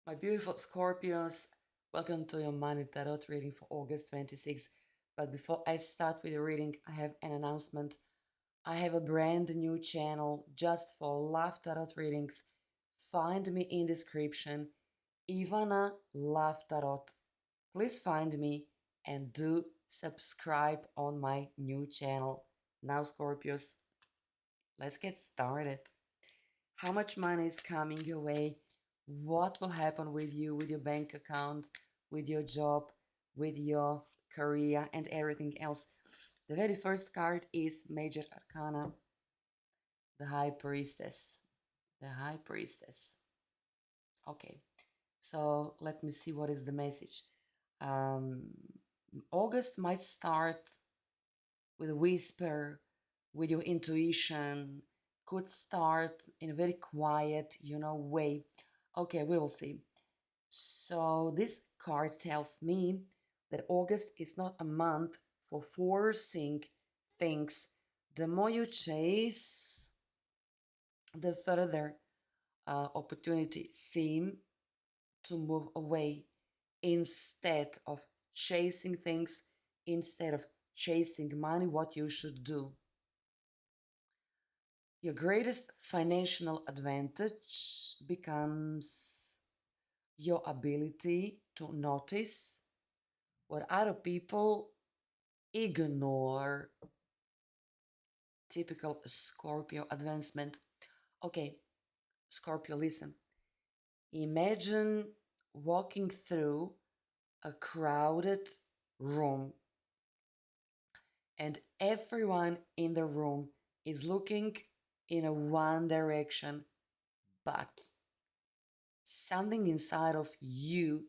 My beautiful Scorpios, welcome to your money tarot reading for August 26th. But before I start with the reading, I have an announcement. I have a brand new channel just for love tarot readings. Find me in description, Ivana Love Tarot. Please find me and do subscribe on my new channel. Now, Scorpios, let's get started. How much money is coming your way? What will happen with you, with your bank account, with your job, with your career, and everything else? The very first card is Major Arcana, the High Priestess. The High Priestess. Okay, so let me see what is the message. Um, August might start with a whisper, with your intuition, could start in a very quiet, way. Okay, we will see. So this card tells me that August is not a month for forcing things. The more you chase, the further opportunities seem to move away instead of chasing things, instead of chasing money, what you should do. Your greatest financial advantage becomes your ability to notice what other people ignore. Typical Scorpio advancement. Okay, Scorpio, listen. Imagine walking through a crowded room and everyone in the room is looking in a one direction, but something inside of you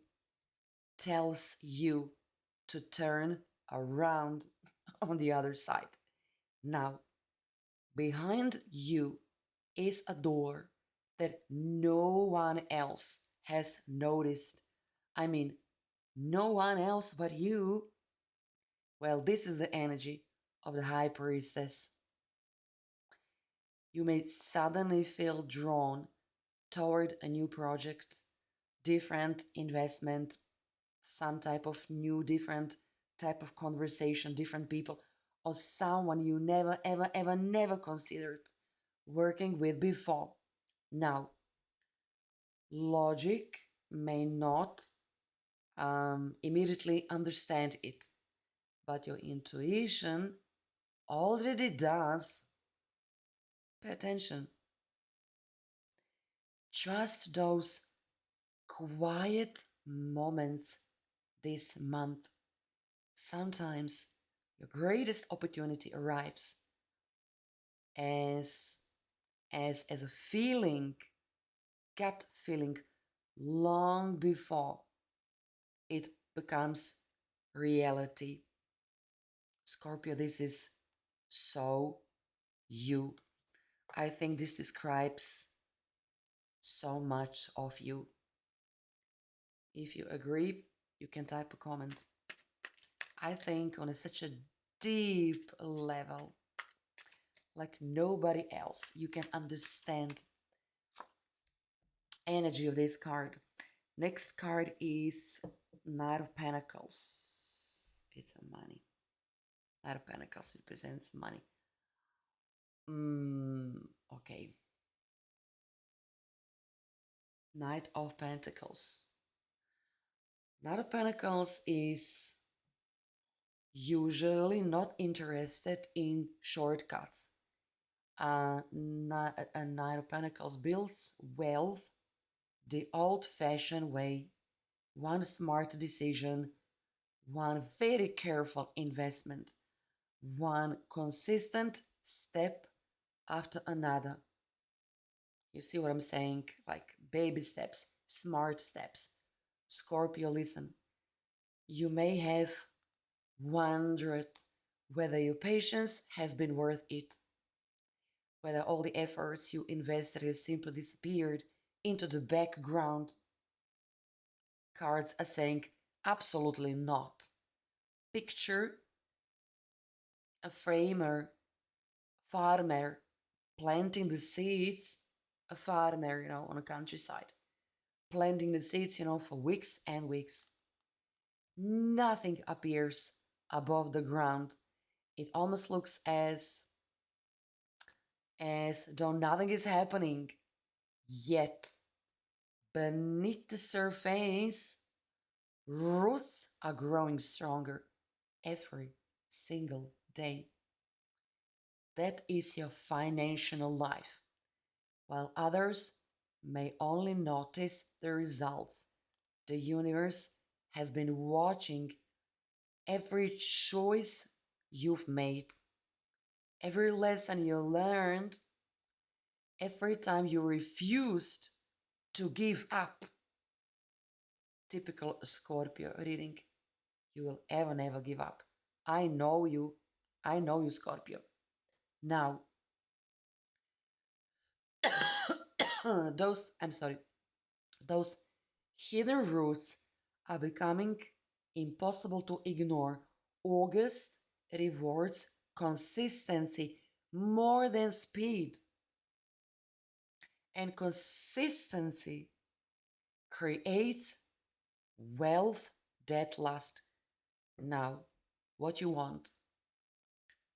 tells you to turn around on the other side. Now, behind you is a door that no one else has noticed. I mean, no one else but you. Well, this is the energy of the High Priestess. You may suddenly feel drawn toward a new project, different investment, some type of new, different type of conversation, different people, or someone you never, ever, ever, never considered working with before. Now, logic may not immediately understand it, but your intuition already does. Pay attention. Trust those quiet moments this month. Sometimes your greatest opportunity arrives as a feeling, gut feeling, long before it becomes reality. Scorpio, this is so you. I think this describes so much of you. If you agree, you can type a comment. I think on such a deep level, like nobody else, you can understand energy of this card. Next card is Knight of Pentacles. It's a money. Knight of Pentacles represents money. Okay. Knight of Pentacles. Knight of Pentacles is usually not interested in shortcuts. A Knight of Pentacles builds wealth the old-fashioned way, one smart decision, one very careful investment, one consistent step after another. You see what I'm saying? Like baby steps, smart steps. Scorpio, listen. You may have wondered whether your patience has been worth it, whether all the efforts you invested has simply disappeared into the background. Cards are saying absolutely not. Picture a farmer planting the seeds, a farmer, on a countryside, planting the seeds, for weeks and weeks. Nothing appears above the ground. It almost looks as though nothing is happening. Yet, beneath the surface, roots are growing stronger every single day. That is your financial life. While others may only notice the results, the universe has been watching every choice you've made, every lesson you learned, every time you refused to give up. Typical Scorpio reading. You will ever never give up. I know you. I know you, Scorpio. Now, those hidden roots are becoming impossible to ignore. August rewards consistency more than speed. And consistency creates wealth that lasts. Now, what you want,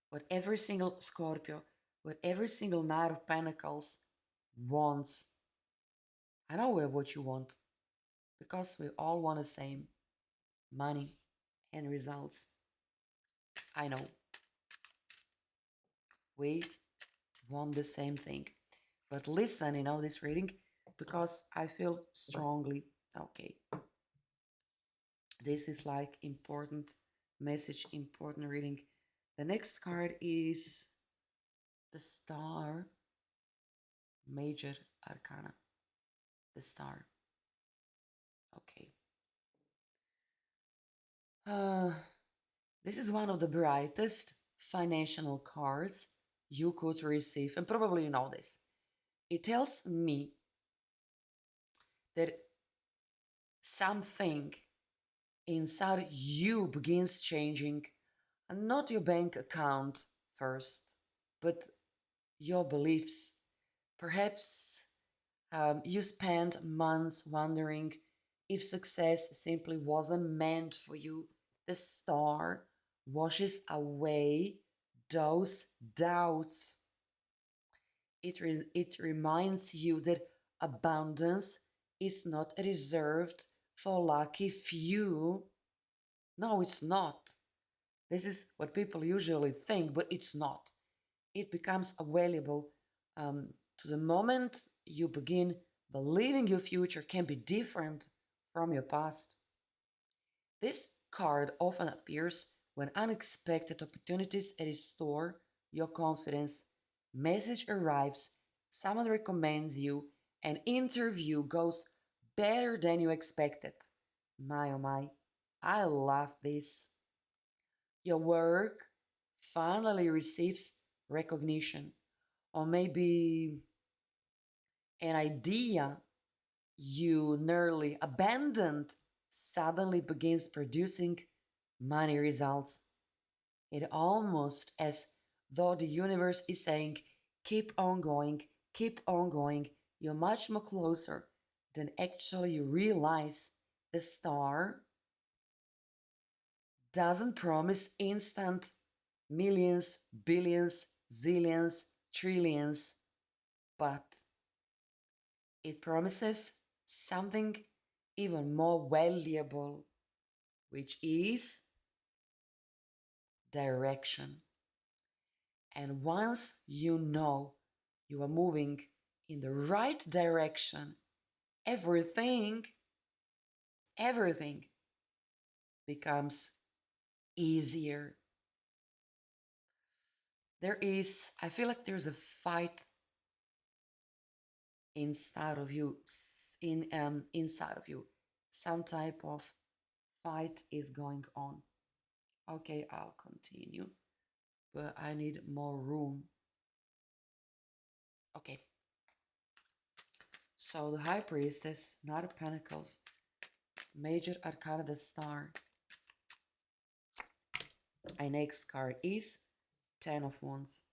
what every single Scorpio, what every single Knight of Pentacles wants. I know what you want because we all want the same money and results. I know we want the same thing. But listen, this reading because I feel strongly. Okay, this is like important message, important reading. The next card is the Star, Major Arcana. The Star. Okay. This is one of the brightest financial cards you could receive, and probably you know this. It tells me that something inside you begins changing, and not your bank account first, but your beliefs. Perhaps you spent months wondering if success simply wasn't meant for you. The Star washes away those doubts. It reminds you that abundance is not reserved for lucky few. No, it's not. This is what people usually think, but it's not. It becomes available to the moment you begin believing your future can be different from your past. This card often appears when unexpected opportunities restore your confidence. Message arrives, someone recommends you, an interview goes better than you expected. My oh my, I love this. Your work finally receives recognition, or maybe an idea you nearly abandoned suddenly begins producing money results. It almost as though the universe is saying, keep on going. You're much more closer than actually you realize. The Star doesn't promise instant millions, billions, zillions, trillions, but it promises something even more valuable, which is direction. And once you know you are moving in the right direction, everything, everything becomes easier. I feel like there's a fight inside of you, inside of you. Some type of fight is going on. Okay, I'll continue, but I need more room. Okay. So the High Priestess, Knight of Pentacles, Major Arcana, the Star. Our next card is Ten of Wands.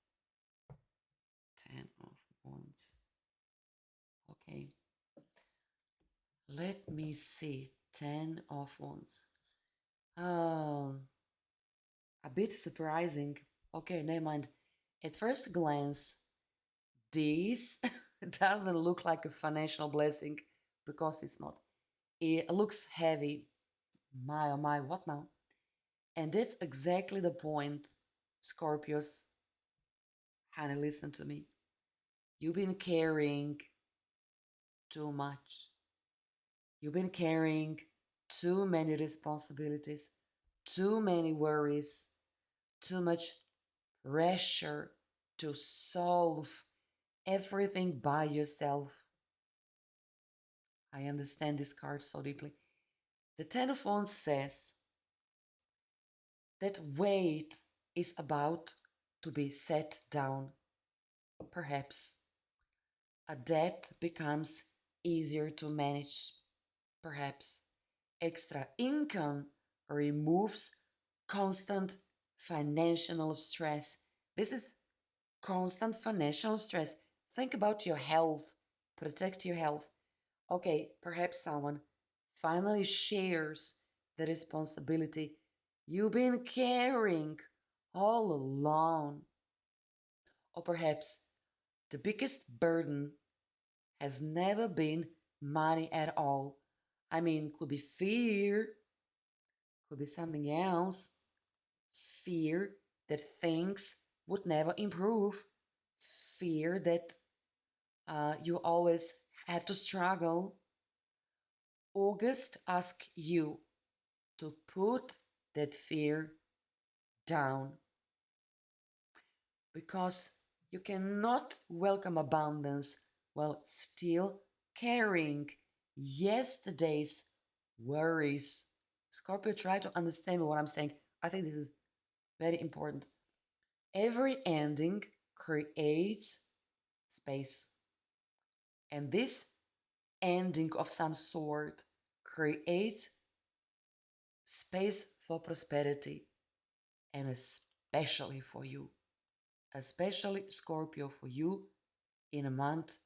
Ten of Wands. Okay. Let me see. 10 of Wands. Um, a bit surprising. Okay, never mind. At first glance, this doesn't look like a financial blessing because it's not. It looks heavy. My oh my, what now? And that's exactly the point, Scorpios. Honey, listen to me. You've been carrying too much. You've been carrying too many responsibilities, too many worries, too much pressure to solve everything by yourself. I understand this card so deeply. The Ten of Wands says that weight is about to be set down. Perhaps a debt becomes easier to manage. Perhaps extra income removes constant financial stress. This is constant financial stress. Think about your health. Protect your health. Okay, perhaps someone finally shares the responsibility you've been carrying all along. Or perhaps the biggest burden has never been money at all. I mean, could be fear, could be something else. Fear that things would never improve. Fear that you always have to struggle. August asks you to put that fear down because you cannot welcome abundance while still carrying yesterday's worries. Scorpio, try to understand what I'm saying. I think this is very important. Every ending creates space, and this ending of some sort creates space for prosperity, and especially for you, especially Scorpio, for you in a month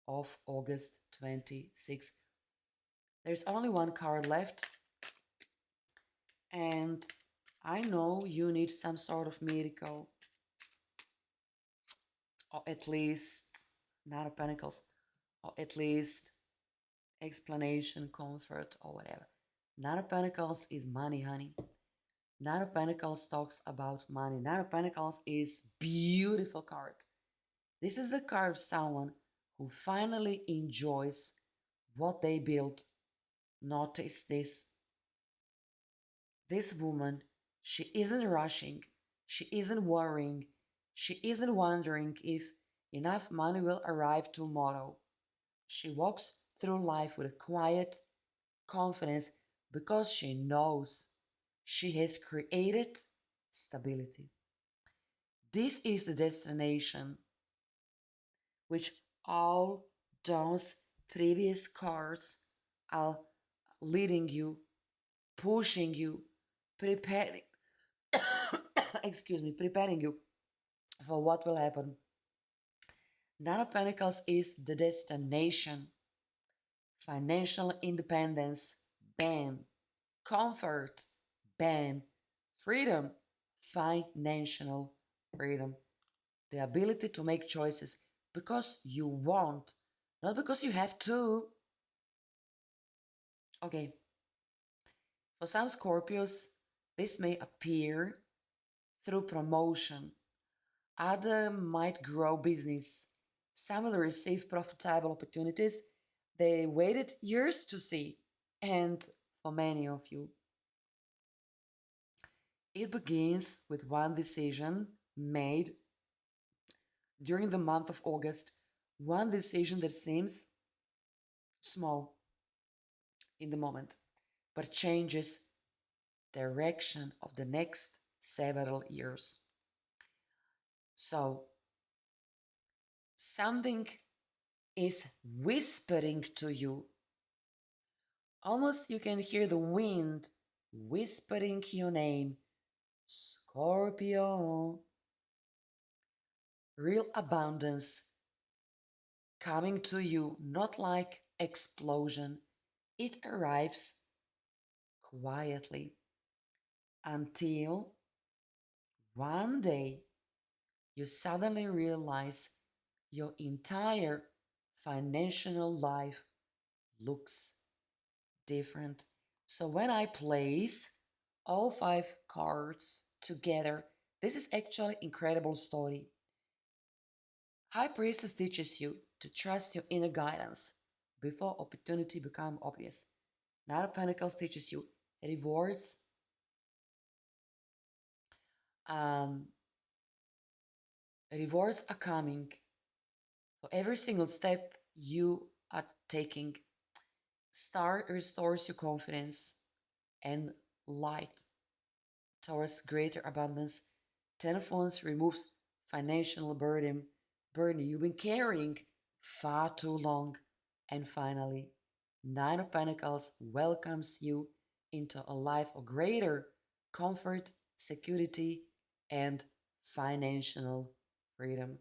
of August 26. There's only one card left, and I know you need some sort of miracle, or at least Nine of Pentacles, or at least explanation, comfort, or whatever. Nine of Pentacles is money, honey. Nine of Pentacles talks about money. Nine of Pentacles is beautiful card. This is the card of someone who finally enjoys what they built. Notice this. This woman, she isn't rushing. She isn't worrying. She isn't wondering if enough money will arrive tomorrow. She walks through life with a quiet confidence because she knows she has created stability. This is the destination which all those previous cards are leading you, pushing you, preparing, excuse me, preparing you for what will happen. Nine of Pentacles is the destination. Financial independence, bam. Comfort, bam. Freedom, financial freedom. The ability to make choices because you want, not because you have to. Okay, for some Scorpios, this may appear through promotion. Other might grow business. Some will receive profitable opportunities they waited years to see. And for many of you, it begins with one decision made during the month of August, one decision that seems small in the moment, but changes direction of the next several years. So something is whispering to you. Almost you can hear the wind whispering your name, Scorpio. Real abundance coming to you, not like explosion. It arrives quietly until one day you suddenly realize your entire financial life looks different. So when I place all five cards together, this is actually incredible story. High Priestess teaches you to trust your inner guidance before opportunity become obvious. Knight of Pentacles teaches you rewards, um, rewards are coming for every single step you are taking. Star restores your confidence and light towards greater abundance. Ten of Wands removes financial burden you've been carrying far too long. And finally, Nine of Pentacles welcomes you into a life of greater comfort, security, and financial freedom.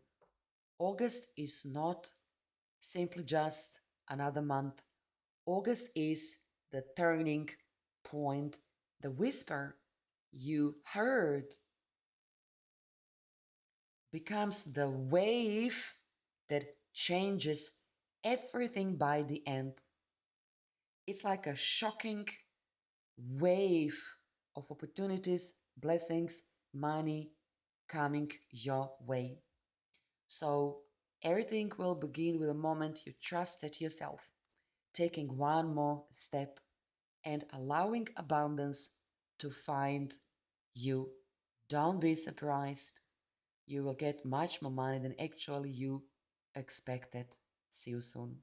August is not simply just another month. August is the turning point, the whisper you heard becomes the wave that changes everything by the end. It's like a shocking wave of opportunities, blessings, money coming your way. So everything will begin with a moment you trusted yourself, taking one more step and allowing abundance to find you. Don't be surprised. You will get much more money than actually you expected. See you soon.